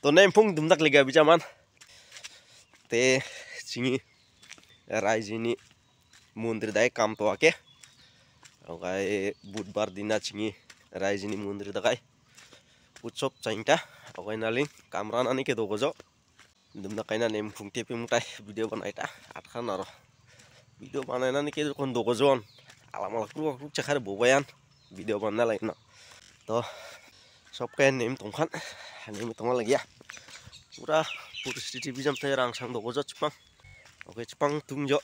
to nem phung dum dak liga bijaman te singi raijini mundir dai kam to ake okai budbar dina singi raijini mundir dakai utsop chainta okai naling kamran ani ke dogojo dum dakaina nem phung te pim tai video banaita atkan aro video banaina ni ke kon dogojon alamal kru chakhar bobayan video banna laina to sob kain nem tongkhan nem tongal lagi ya pura परिस्थिति bijam tai rang sang dogojo chpang oke chpang tungjo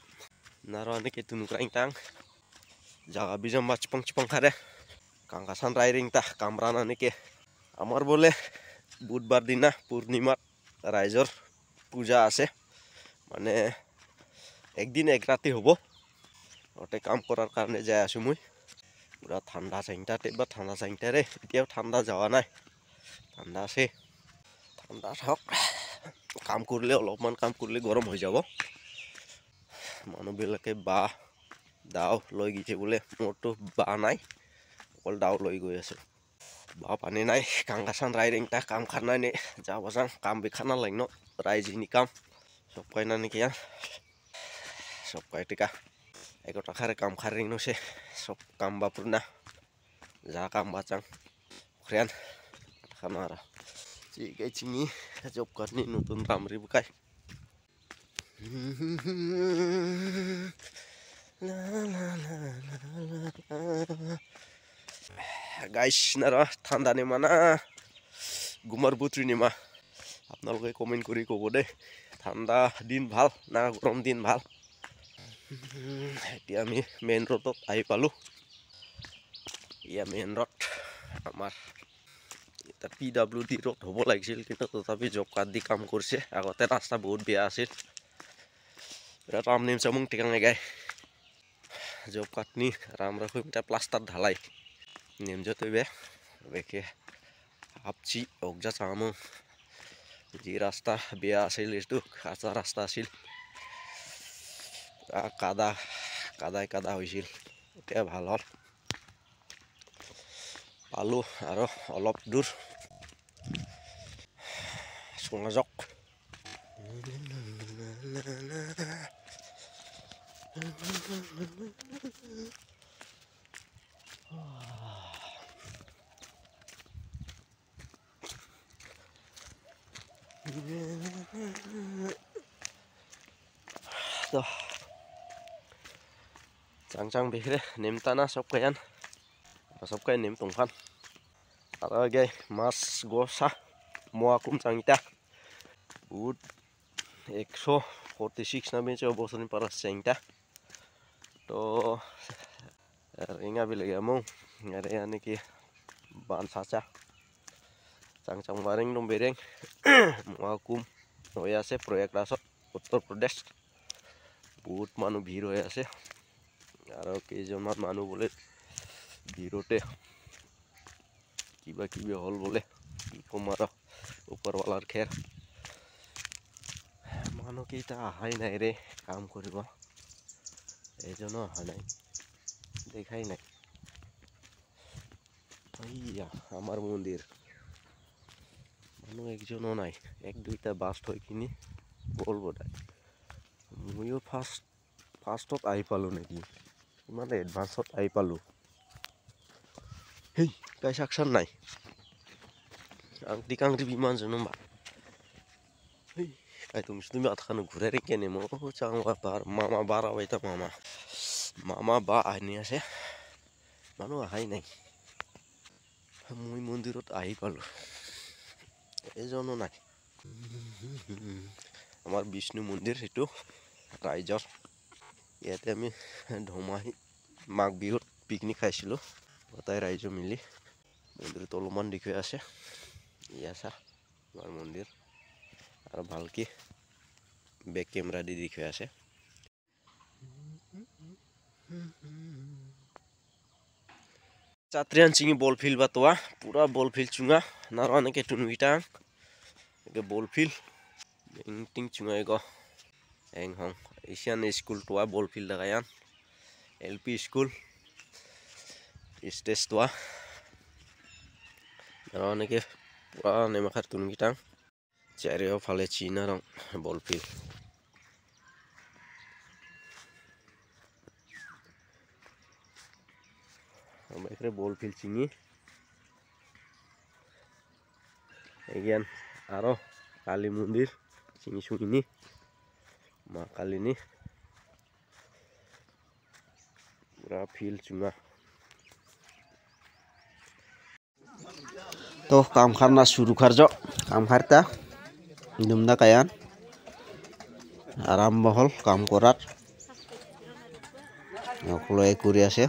naro ani ke tunu kraing tang jaga bijam ba chpang khare kangkasan rairing ta kamran ani ke আমার বলে বুধবার দিনা পূর্ণিমাত রাইজর পূজা আছে মানে একদিন এক রাতি হবো ওতে কাম করার কারণে যাই আছো মুই পুরা ঠান্ডা চাইনটাতে বা ঠান্ডা চাইনটারে এতিয়াও ঠান্ডা যাওয়া নাই ঠান্ডা আছে ঠান্ডা থাক কাম করলে অলপমান কাম করলে গরম হয়ে যাব মানুহবিলাকে বা দাও লৈ গিছে বলে মোরতো বা নাই অকল দাও লৈ গৈ আছে বা পানি নাই কাংকাসান রাইডিং তা কাম খারনাই নে যাবাজাং কাম বেখানা লাইনো রাইজিনি কাম সব কয়নানি কিয়া সব কয়টিকা একটা খারে কাম খারিং নছে সব কাম বাপুরনা যা কাম বাচাং খ্রিয়ান খানারা ঠিক আছে চিনি জব কাটনি নতুন রামরি বুকাই গাইস নারা ঠান্ডা নে মানা গুমার বুত্রি নিমা আপনালোকে কমেন্ট কৰি কব দে ঠান্ডা দিন ভাল না গরম দিন ভাল এতিয়া আমি মেইন রোডত আহি পালো ইয়া মেইন রোড আমার এটা PWD রোড হব লাগিছিল কিন্তু তথাপি জব কার্ড দি কাম করছে আগতে রাস্তা বহুত বেয়া আছিল এটা রাম নেম চামুং টিকাং গায় জব কার্ড নি রাম রাখো এটা প্লাস্টার ঢালাই নেম যতে বে বেকে আপচি অগজা চামুং যে রাস্তা বেয়া আছিল এটো কাঁচা রাস্তা আছিল কাদা হয়েছিল এতিয়া ভাল হল পালো আর অলপ দূর সোনাজক তো চাং বেখরে নেমতানা সব কায়ান সব কায় নেম তংখান আর আগে মাছ গোসা মোয়াকুম চাংটা বহুত 146 na benci obosan para sengta to ringa bilega mo ngare ani ki ban sacha chang baring dom bereng moakum hoi ase proyek rasot Uttar Pradesh বহুত মানুহ ভিড় হয়ে আছে আর কেইজনমান মানুহ বলে ভিড়তে কিবা কিবি হল বলে কি কম আর উপরওয়ালার খের মানুহ কেইটা আহাই নাই রে কাম কৰিব এইজনো অহা নাই দেখাই নাই আইয়া আমার মন্দির মানুহ একজনও নাই এক দুইটা বাস থৈ কিনি গ'ল বোধহয় ময়ো ফাৰ্ষ্টত আহি পালো নেকি ইমান এডভান্সত আহি পালো হেই গাইছ আকশন নাই আংটি বিমান জনমা হেই কাই তুমি আটখানো ঘুরে রে কেনে মো চাং বাবার মামা বারা বাইতা মামা বা আনি আছে মানুহ আহাই নাই মই মন্দিৰত আহি পালো এজনো নাই আমার বিষ্ণু মন্দির এটো রাইজর ইয়াতে আমি ধমাহি মাঘ বিহুত পিকনিক খাইছিলো গোটাই রাইজ মিলি মন্দিৰত অলপমান দেখুৱাই আছে ইয়াছা আমাৰ মন্দিৰ আৰু ভালকে বেক কেমেৰা দি দেখুৱাই আছে চাত্রিয়ান চিঙি বল ফিল্ড বাতোয়া পুরা বল ফিল্ড চুঙা নারানে কে টুনুইটা के बॉलफिल्ड टिंग चुंगाई गो एंग हंग एशियन स्कूल टुआ बॉलफिल्ड लगायान LP स्कूल स्टेज टुआ नाराने के पुरा नेमाखार तुनगिटां চারিওফালে চীনা রং বল ফিল আমরা এখানে বল ফিল চিনি এগিয়ান আরো কালী মন্দির চিনি শুনিনি মা কালিনী পুরা ফিল চুঙা तो काम खाना शुरू कर जो काम करता दुमदा कायान आराम बहल काम करार नखलो ए करि आछे